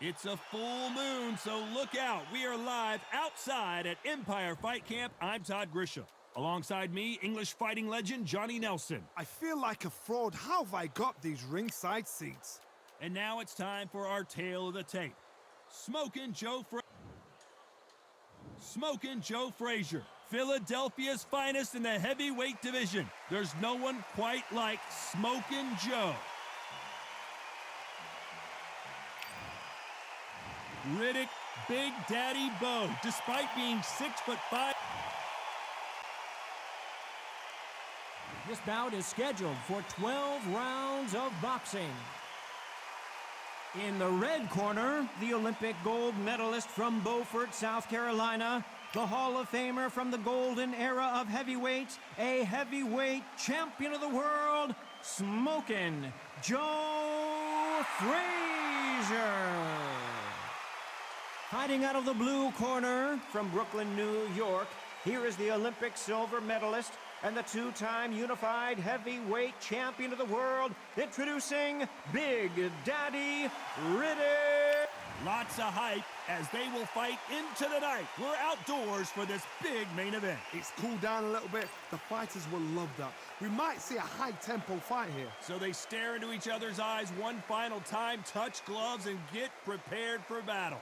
It's a full moon, so look out. We are live outside at Empire Fight Camp. I'm Todd Grisham. Alongside me, English fighting legend Johnny Nelson. I feel like a fraud. How have I got these ringside seats? And now it's time for our tale of the tape. Smokin' Joe Frazier, Philadelphia's finest in the heavyweight division. There's no one quite like Smokin' Joe. Riddick, Big Daddy Bowe, despite being 6'5". This bout is scheduled for 12 rounds of boxing. In the red corner, the Olympic gold medalist from Beaufort, South Carolina, the Hall of Famer from the golden era of heavyweight, a heavyweight champion of the world, Smokin' Joe Frazier. Fighting out of the blue corner from Brooklyn, New York, here is the Olympic silver medalist and the two-time unified heavyweight champion of the world, introducing Big Daddy Riddick. Lots of hype as they will fight into the night. We're outdoors for this big main event. It's cooled down a little bit. The fighters will love that. We might see a high-tempo fight here. So they stare into each other's eyes one final time, touch gloves, and get prepared for battle.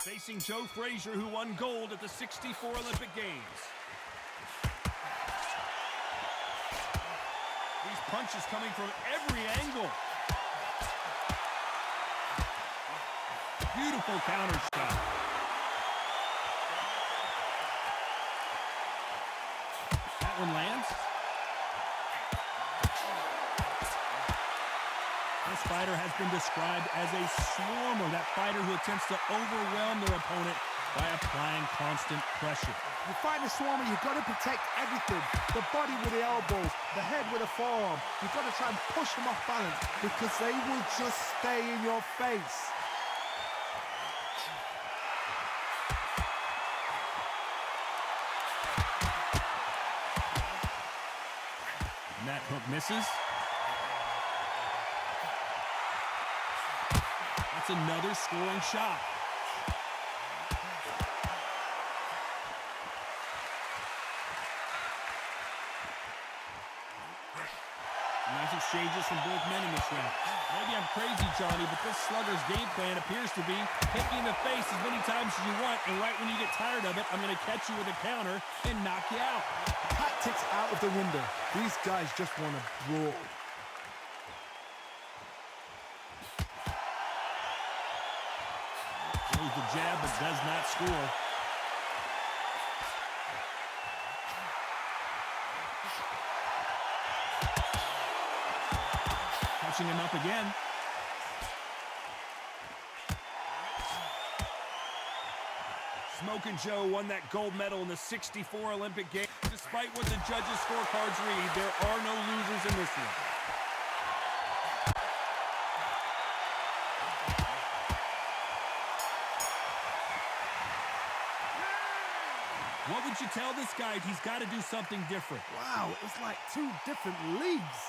Facing Joe Frazier, who won gold at the '64 Olympic Games. These punches coming from every angle. Beautiful counter shot. That one lands. This fighter has been described as a swarmer, that fighter who attempts to overwhelm their opponent by applying constant pressure. You fight a swarmer, you've got to protect everything. The body with the elbows, the head with the forearm. You've got to try and push them off balance because they will just stay in your face. And that hook misses. That's another scoring shot. Nice exchanges from both men in this round. Maybe I'm crazy, Johnny, but this slugger's game plan appears to be hit me in the face as many times as you want, and right when you get tired of it, I'm going to catch you with a counter and knock you out. Tactics out of the window. These guys just want to brawl. Throws the jab, but does not score. Catching him up again. Smokin' Joe won that gold medal in the '64 Olympic Games. Despite what the judges' scorecards read, there are no losers in this one. What would you tell this guy? He's got to do something different. Wow, it's like two different leagues.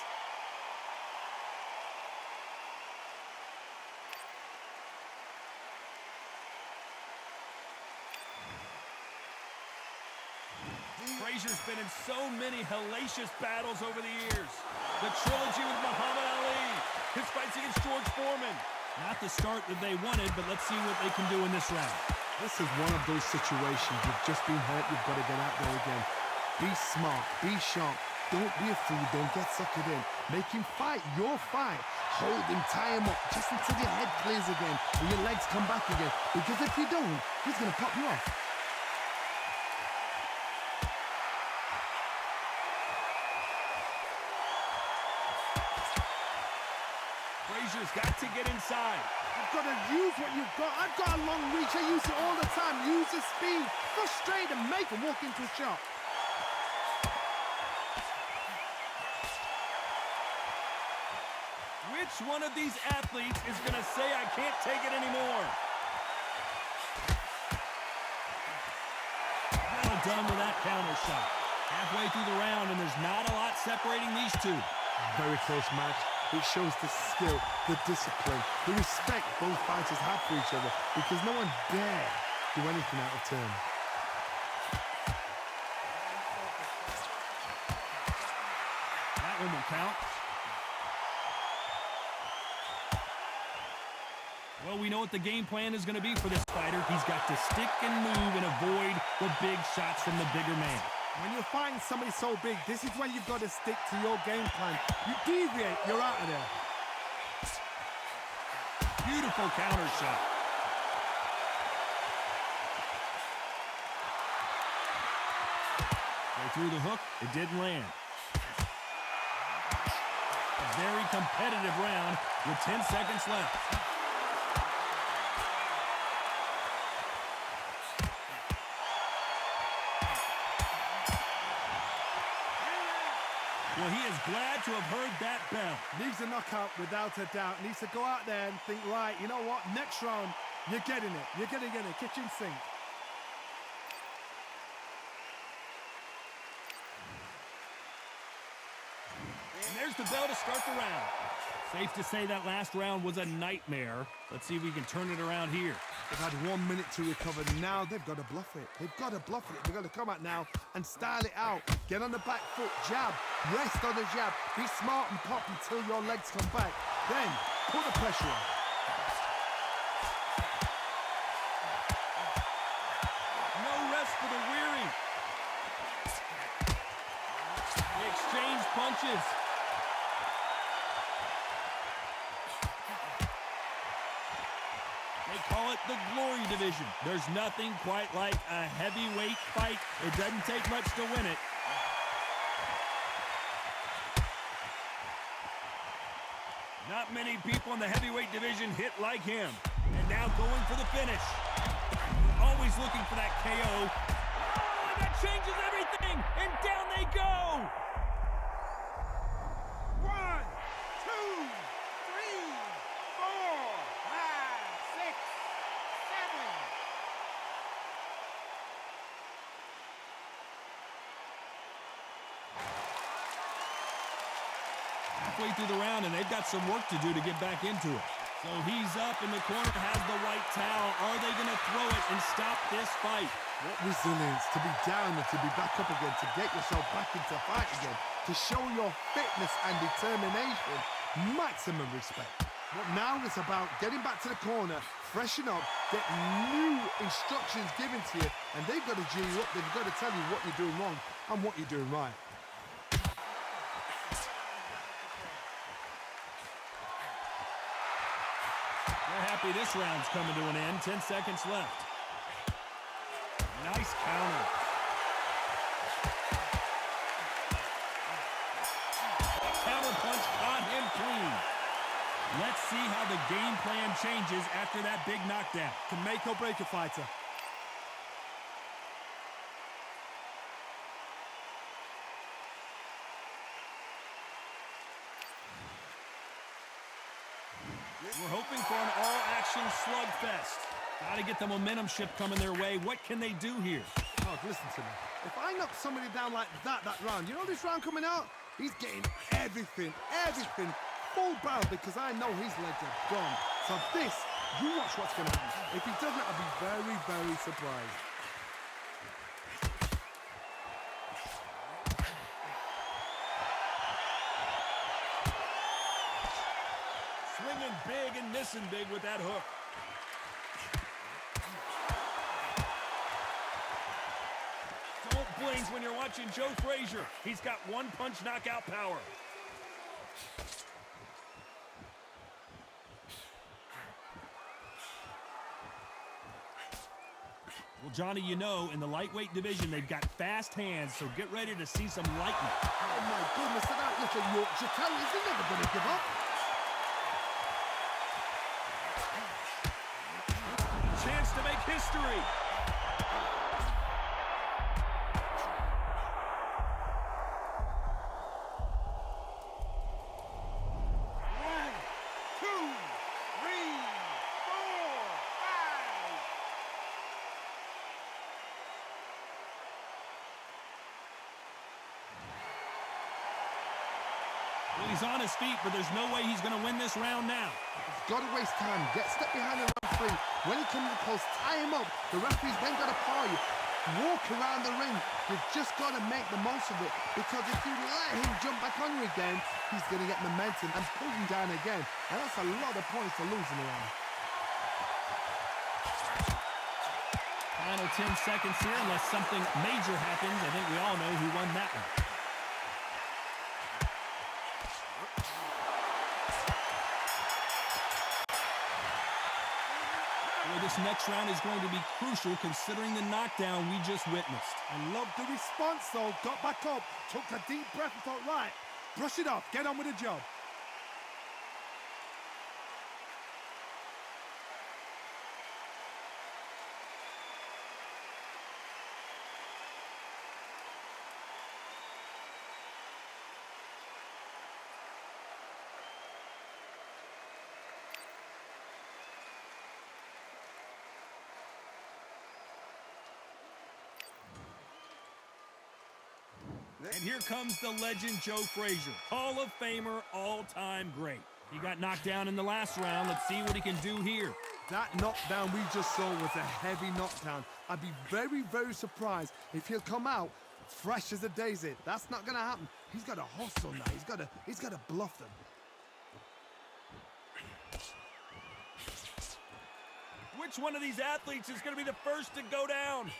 Frazier's been in so many hellacious battles over the years. The trilogy with Muhammad Ali, his fights against George Foreman. Not the start that they wanted, but let's see what they can do in this round. This is one of those situations. You've just been hurt. You've got to get out there again. Be smart. Be sharp. Don't be a fool. Don't get suckered in. Make him fight your fight. Hold him, tie him up, just until your head clears again and your legs come back again. Because if you don't, he's going to pop you off. Frazier's got to get inside. You've got to use what you've got. I've got a long reach. I use it all the time. Use the speed. Frustrate and make him walk into a shot. Which one of these athletes is going to say, I can't take it anymore? Well done with that counter shot. Halfway through the round, and there's not a lot separating these two. Very close match. It shows the skill, the discipline, the respect both fighters have for each other because no one dare do anything out of turn. That one will count. Well, we know what the game plan is going to be for this fighter. He's got to stick and move and avoid the big shots from the bigger man. When you're fighting somebody so big, this is when you've got to stick to your game plan. You deviate, you're out of there. Beautiful counter shot. They threw the hook. It didn't land. A very competitive round with 10 seconds left. Well, he is glad to have heard that bell. Needs a knockout without a doubt. Needs to go out there and think, right, you know what? Next round, you're getting it. You're going to get it. Kitchen sink. And there's the bell to start the round. Safe to say that last round was a nightmare. Let's see if we can turn it around here. They've had 1 minute to recover. Now they've got to bluff it. They've got to bluff it. They've got to come out now and style it out. Get on the back foot, jab, rest on the jab. Be smart and pop until your legs come back. Then put the pressure on. No rest for the weary. They exchange punches. They call it the Glory Division. There's nothing quite like a heavyweight fight. It doesn't take much to win it. Not many people in the heavyweight division hit like him. And now going for the finish. Always looking for that KO. Oh, and that changes everything. And down they go. 1, 2, 3, 4, 5, 6, 7. Halfway through the round, and they've got some work to do to get back into it. So he's up in the corner, has the white towel. Are they going to throw it and stop this fight? What resilience to be down and to be back up again, to get yourself back into fight again, to show your fitness and determination. Maximum respect. But now it's about getting back to the corner, freshen up, get new instructions given to you, and they've got to G you up. They've got to tell you what you're doing wrong and what you're doing right. They're happy this round's coming to an end. 10 seconds left. Nice counter. Counter punch on him clean. Let's see how the game plan changes after that big knockdown. Can make or break a fighter. We're hoping for an all-action slugfest. Got to get the momentum shift coming their way. What can they do here? Oh, listen to me. If I knock somebody down like that round, you know this round coming out? He's getting everything, full barrel because I know his legs are gone. So this, you watch what's going to happen. If he doesn't, I'll be very, very surprised. Swinging big and missing big with that hook. Don't blink when you're watching Joe Frazier. He's got one-punch knockout power. Well, Johnny, you know, in the lightweight division, they've got fast hands, so get ready to see some lightning. Oh, my goodness, that little Yorkshire Terrier is never going to give up. Chance to make history. Well, he's on his feet, but there's no way he's going to win this round now. He's got to waste time. Step behind the referee. When he comes close, tie him up. The referee's then got to paw you. Walk around the ring. You've just got to make the most of it, because if you let him jump back on you again, he's going to get momentum and pull you down again. And that's a lot of points for losing around. Final 10 seconds here, unless something major happens. I think we all know who won that one. Well, this next round is going to be crucial considering the knockdown we just witnessed. I love the response, though. Got back up, took a deep breath and thought, right, brush it off, get on with the job. And here comes the legend, Joe Frazier. Hall of Famer, all-time great. He got knocked down in the last round. Let's see what he can do here. That knockdown we just saw was a heavy knockdown. I'd be very, very surprised if he'll come out fresh as a daisy. That's not going to happen. He's got to hustle now. He's got to bluff them. Which one of these athletes is going to be the first to go down?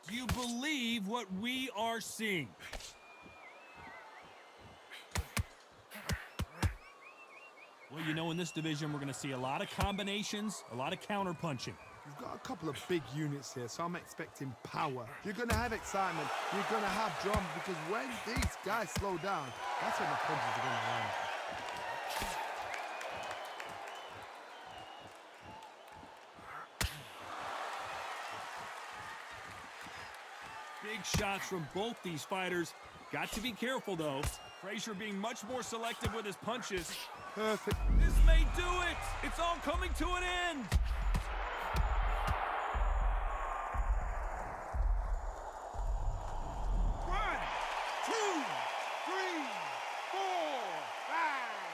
Do you believe what we are seeing? Well, you know, in this division, we're going to see a lot of combinations, a lot of counter-punching. You've got a couple of big units here, so I'm expecting power. You're going to have excitement. You're going to have drama, because when these guys slow down, that's when the punches are going to land. Big shots from both these fighters. Got to be careful, though. Frazier being much more selective with his punches. Perfect. This may do it. It's all coming to an end. One, two, three, four, five.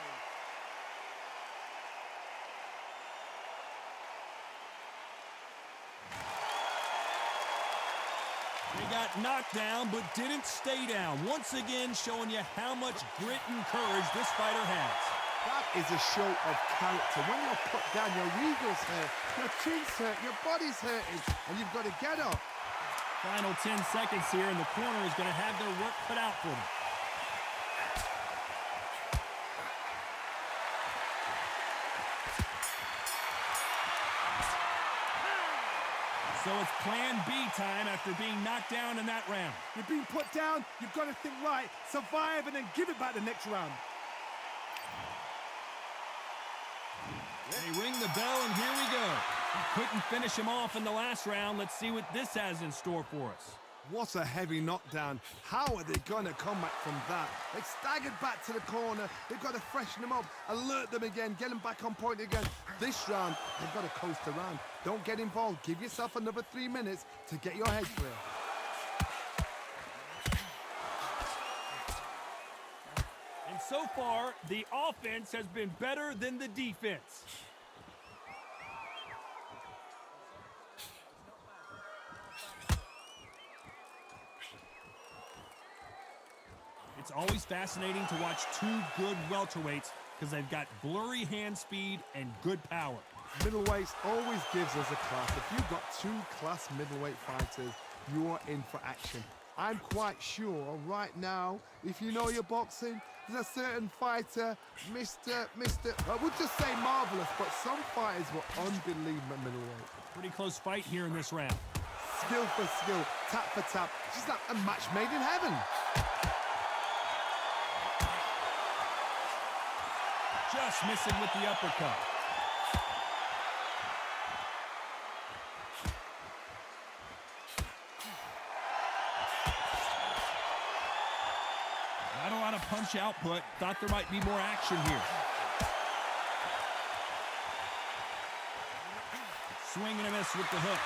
They got knocked down, but didn't stay down. Once again, showing you how much grit and courage this fighter has. That is a show of character. When you're put down, your ego's hurt, your chin's hurt, your body's hurting, and you've got to get up. Final 10 seconds here, and the corner is going to have their work cut out for them. So it's plan B time after being knocked down in that round. You've been put down, you've got to think right, survive, and then give it back the next round. They ring the bell, and here we go. He couldn't finish him off in the last round. Let's see what this has in store for us. What a heavy knockdown. How are they going to come back from that? They staggered back to the corner. They've got to freshen them up, alert them again, get them back on point again. This round, they've got to coast around. Don't get involved. Give yourself another 3 minutes to get your head clear. And so far, the offense has been better than the defense. It's always fascinating to watch two good welterweights because they've got blurry hand speed and good power. Middleweights always gives us a class. If you've got two class middleweight fighters, you are in for action. I'm quite sure right now, if you know your boxing, there's a certain fighter, Mr. I would just say marvelous, but some fighters were unbelievable middleweight. Pretty close fight here in this round. Skill for skill, tap for tap. She's like a match made in heaven. Just missing with the uppercut. Not a lot of punch output. Thought there might be more action here. Swing and a miss with the hook.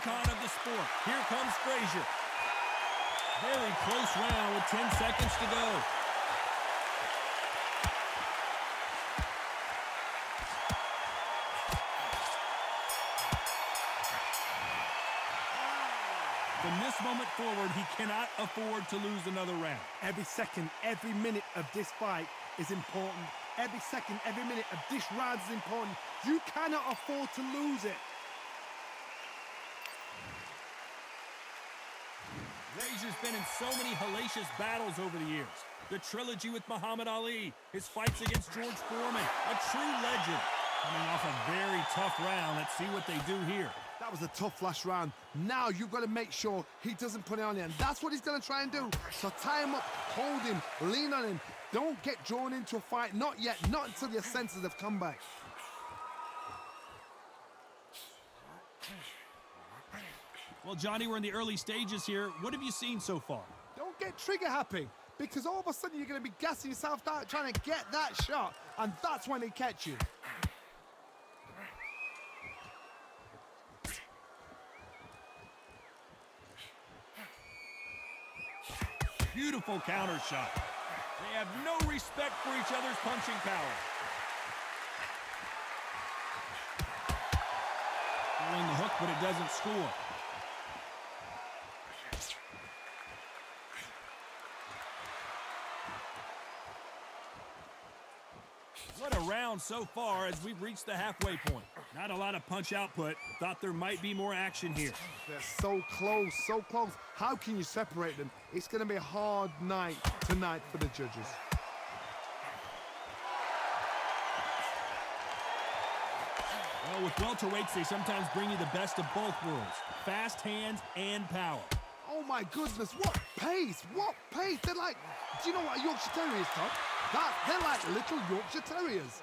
icon of the sport. Here comes Frazier. Very close round with 10 seconds to go. From this moment forward, he cannot afford to lose another round. Every second, every minute of this fight is important. Every second, every minute of this round is important. You cannot afford to lose it. Frazier's been in so many hellacious battles over the years. The trilogy with Muhammad Ali, his fights against George Foreman, a true legend. Coming off a very tough round, let's see what they do here. That was a tough last round. Now you've got to make sure he doesn't put it on you, and that's what he's going to try and do. So tie him up, hold him, lean on him. Don't get drawn into a fight, not yet, not until your senses have come back. Well, Johnny, we're in the early stages here. What have you seen so far? Don't get trigger happy, because all of a sudden you're going to be gassing yourself out trying to get that shot, and that's when they catch you. Beautiful counter shot. They have no respect for each other's punching power. Throwing the hook, but it doesn't score. What a round so far as we've reached the halfway point. Not a lot of punch output. Thought there might be more action here. They're so close, so close. How can you separate them? It's going to be a hard night tonight for the judges. Well, with welterweights, they sometimes bring you the best of both worlds. Fast hands and power. Oh my goodness, what pace, what pace. They're like, do you know what a Yorkshire Terrier is, Todd? They're like little Yorkshire Terriers.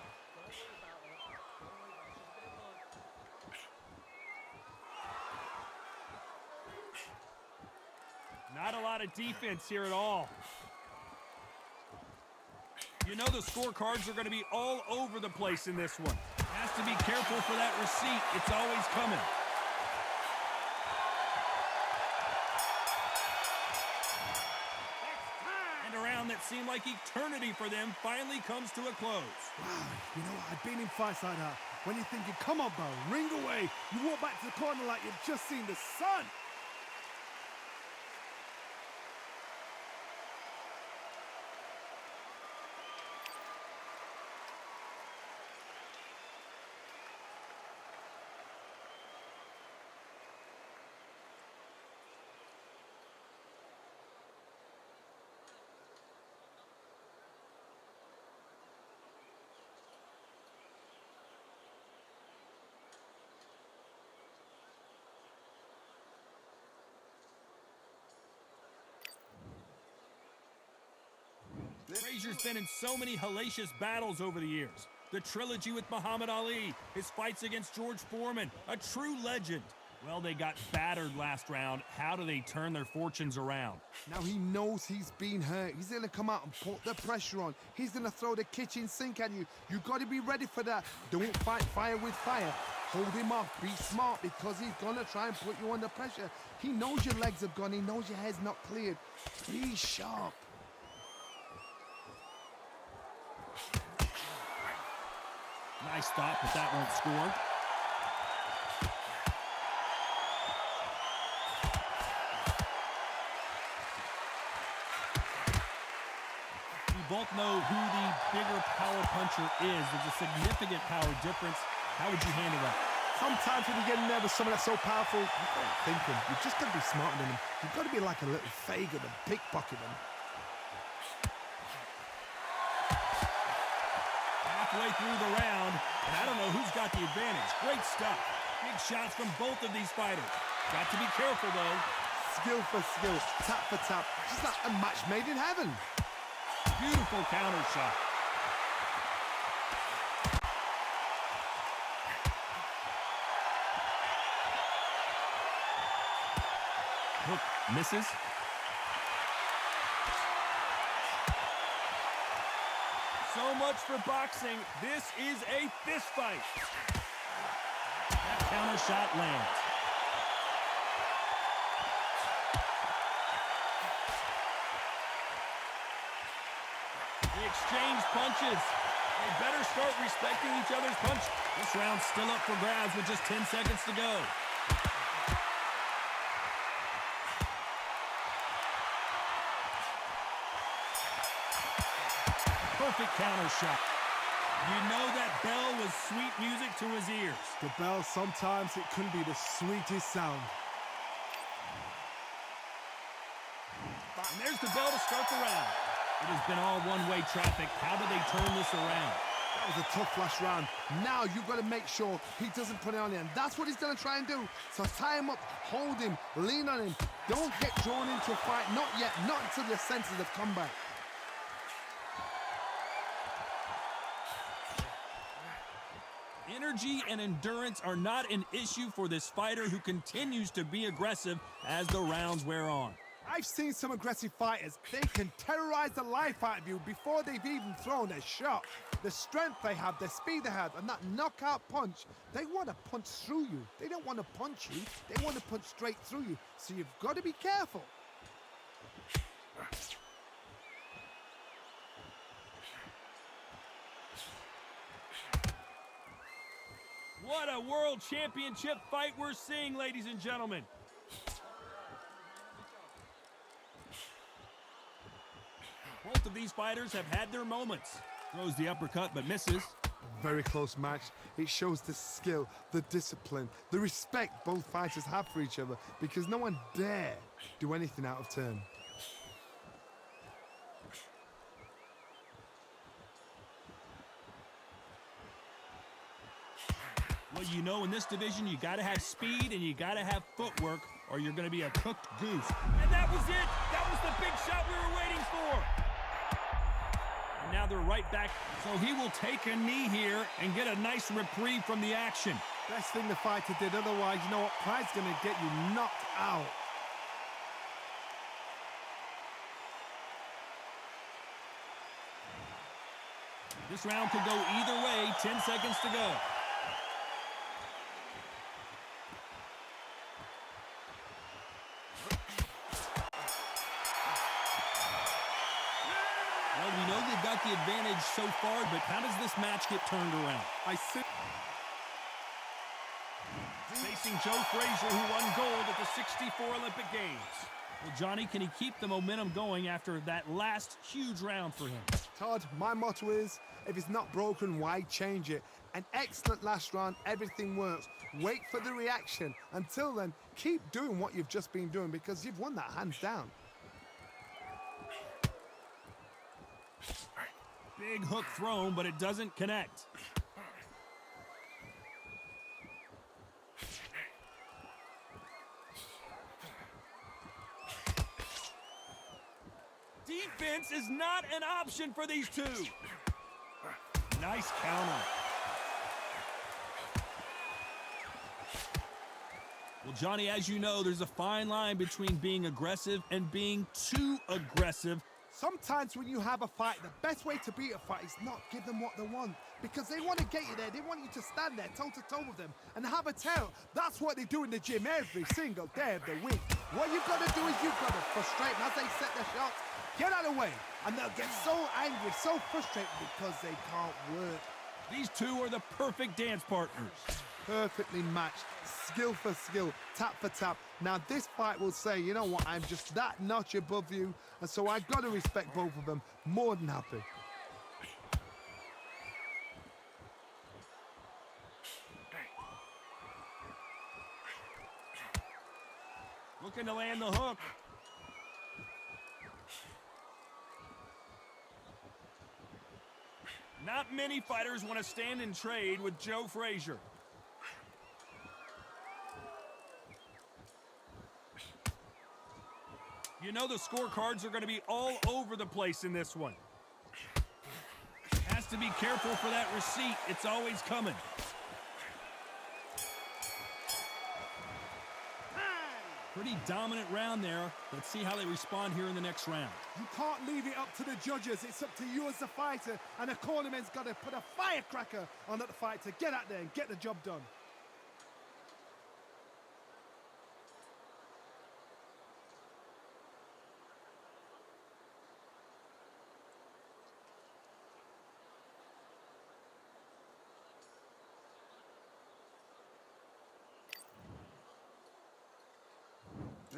Not a lot of defense here at all. You know the scorecards are going to be all over the place in this one. Has to be careful for that receipt. It's always coming. And a round that seemed like eternity for them finally comes to a close. Wow, you know what? I've been in fights like that. When you're thinking, come on, Bowe, ring away. You walk back to the corner like you've just seen the sun. Frazier's been in so many hellacious battles over the years. The trilogy with Muhammad Ali, his fights against George Foreman, a true legend. Well, they got battered last round. How do they turn their fortunes around? Now he knows he's been hurt. He's going to come out and put the pressure on. He's going to throw the kitchen sink at you. You've got to be ready for that. Don't fight fire with fire. Hold him off. Be smart, because he's going to try and put you under pressure. He knows your legs have gone. He knows your head's not cleared. Be sharp. Nice stop, but that won't score. We both know who the bigger power puncher is. There's a significant power difference. How would you handle that? Sometimes when you get in there with someone that's so powerful, you've got to think him. You've just got to be smarter than him. You've got to be like a little Fagan and pickpocket him. Halfway through the round, and I don't know who's got the advantage. Great stuff. Big shots from both of these fighters. Got to be careful, though. Skill for skill, tap for tap. Just like a match made in heaven. Beautiful counter shot. Hook misses. So much for boxing. This is a fist fight. That counter shot lands. exchange punches. They better start respecting each other's punch. This round's still up for grabs with just 10 seconds to go. Perfect counter shot. You know that bell was sweet music to his ears. The bell, sometimes it can be the sweetest sound. And there's the bell to start the round. It has been all one-way traffic. How do they turn this around? That was a tough last round. Now you've got to make sure he doesn't put it on him. That's what he's going to try and do. So tie him up, hold him, lean on him. Don't get drawn into a fight. Not yet. Not until your senses have come back. Energy and endurance are not an issue for this fighter who continues to be aggressive as the rounds wear on. I've seen some aggressive fighters. They can terrorize the life out of you before they've even thrown a shot. The strength they have, the speed they have, and that knockout punch, they want to punch through you. They don't want to punch you. They want to punch straight through you. So you've got to be careful. What a world championship fight we're seeing, ladies and gentlemen. Both of these fighters have had their moments. Throws the uppercut but misses. Very close match. It shows the skill, the discipline, the respect both fighters have for each other because no one dare do anything out of turn. Well, you know, in this division, you got to have speed and you got to have footwork or you're going to be a cooked goose. And that was it. That was the big shot we were waiting for. And now they're right back. So he will take a knee here and get a nice reprieve from the action. Best thing the fighter did. Otherwise, you know what? Pride's going to get you knocked out. This round could go either way. 10 seconds to go. Well, we know they've got the advantage so far, but how does this match get turned around? Facing Joe Frazier, who won gold at the '64 Olympic Games. Well, Johnny, can he keep the momentum going after that last huge round for him? Todd, my motto is, if it's not broken, why change it? An excellent last round, everything works. Wait for the reaction. Until then, keep doing what you've just been doing because you've won that hands down. Big hook thrown, but it doesn't connect. Defense is not an option for these two. Nice counter. Well, Johnny, as you know, there's a fine line between being aggressive and being too aggressive. Sometimes when you have a fight, the best way to beat a fight is not give them what they want. Because they want to get you there. They want you to stand there toe-to-toe with them and have a tail. That's what they do in the gym every single day of the week. What you've got to do is you've got to frustrate them as they set their shots. Get out of the way. And they'll get so angry, so frustrated because they can't work. These two are the perfect dance partners. Perfectly matched, skill for skill, tap for tap. Now this fight will say, you know what, I'm just that notch above you, and so I've got to respect both of them. More than happy. Looking to land the hook. Not many fighters want to stand and trade with Joe Frazier. You know the scorecards are going to be all over the place in this one. Has to be careful for that receipt. It's always coming. Pretty dominant round there. Let's see how they respond here in the next round. You can't leave it up to the judges. It's up to you as the fighter, and the cornerman's got to put a firecracker on that fight to get out there and get the job done.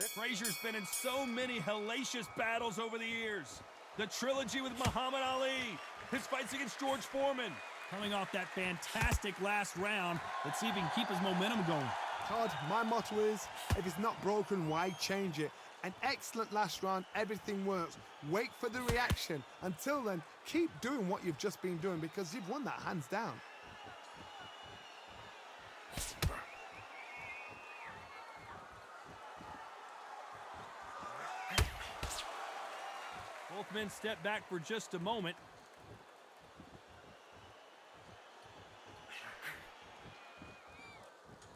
Frazier's been in so many hellacious battles over the years. The trilogy with Muhammad Ali, his fights against George Foreman. Coming off that fantastic last round, let's see if he can keep his momentum going. Todd, my motto is, if it's not broken, why change it? An excellent last round, everything works. Wait for the reaction. Until then, keep doing what you've just been doing because you've won that hands down. Both men step back for just a moment.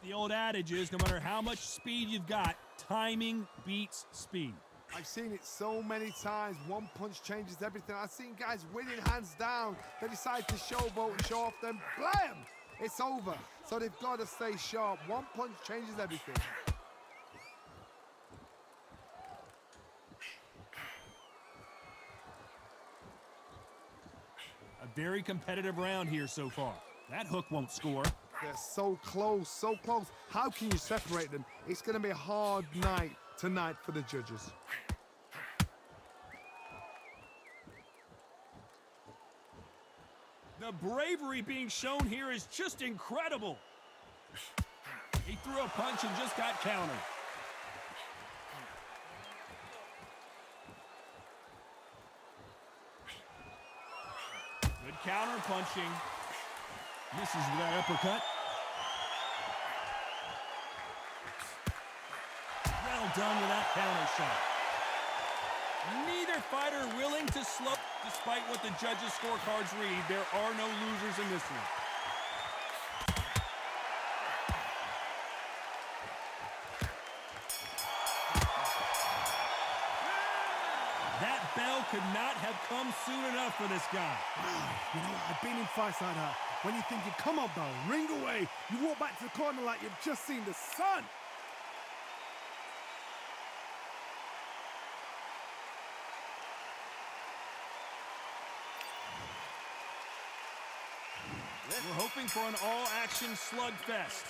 The old adage is, no matter how much speed you've got, timing beats speed. I've seen it so many times. One punch changes everything. I've seen guys winning hands down. They decide to showboat and show off them. Blam! It's over. So they've got to stay sharp. One punch changes everything. A very competitive round here so far. That hook won't score. They're so close, so close. How can you separate them? It's going to be a hard night tonight for the judges. The bravery being shown here is just incredible. He threw a punch and just got countered. Good counter punching. Misses with that uppercut. Well done with that counter shot. Neither fighter willing to slow. Despite what the judges' scorecards read, there are no losers in this one. That bell could not have come soon enough for this guy. You know, I've been in fights like that. When you're thinking, come on, bell, ring away. You walk back to the corner like you've just seen the sun. We're hoping for an all-action slugfest.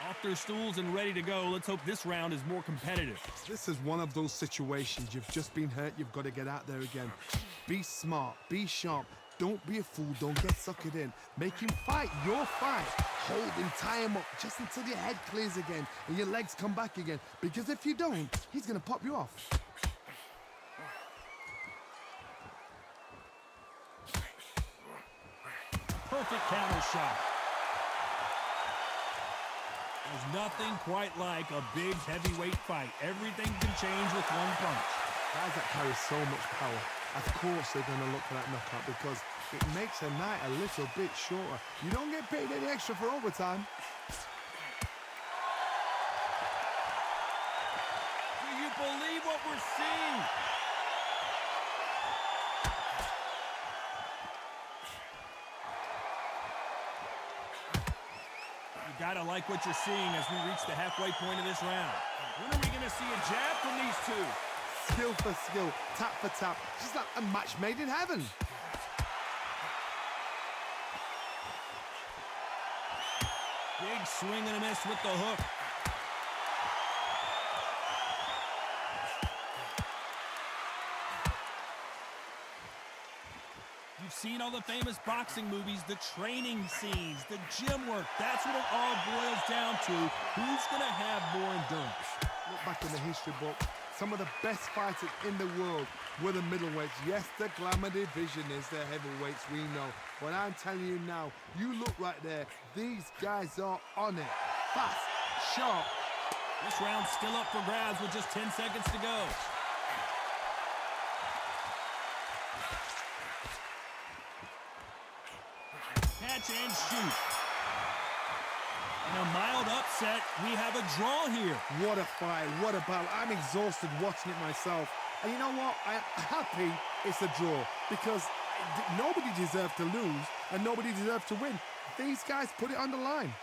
Off their stools and ready to go. Let's hope this round is more competitive. This is one of those situations. You've just been hurt. You've got to get out there again. Be smart. Be sharp. Don't be a fool. Don't get suckered in. Make him fight your fight. Hold him, tie him up just until your head clears again and your legs come back again. Because if you don't, he's going to pop you off. Perfect counter shot. There's nothing quite like a big heavyweight fight. Everything can change with one punch. Guys that carry so much power, of course they're going to look for that knockout because it makes a night a little bit shorter. You don't get paid any extra for overtime. Do you believe what we're seeing? You gotta like what you're seeing as we reach the halfway point of this round. When are we gonna see a jab from these two? Skill for skill, tap for tap. Just like a match made in heaven. Big swing and a miss with the hook. You've seen all the famous boxing movies, the training scenes, the gym work. That's what it all boils down to. Who's going to have more endurance? Look back in the history book. Some of the best fighters in the world were the middleweights. Yes, the glamour division is the heavyweights, we know. But I'm telling you now, you look right there. These guys are on it. Fast, sharp. This round's still up for grabs with just 10 seconds to go. Catch and shoot. In a mild upset, we have a draw here. What a fight, what a battle. I'm exhausted watching it myself. And you know what? I'm happy it's a draw because nobody deserved to lose and nobody deserved to win. These guys put it on the line.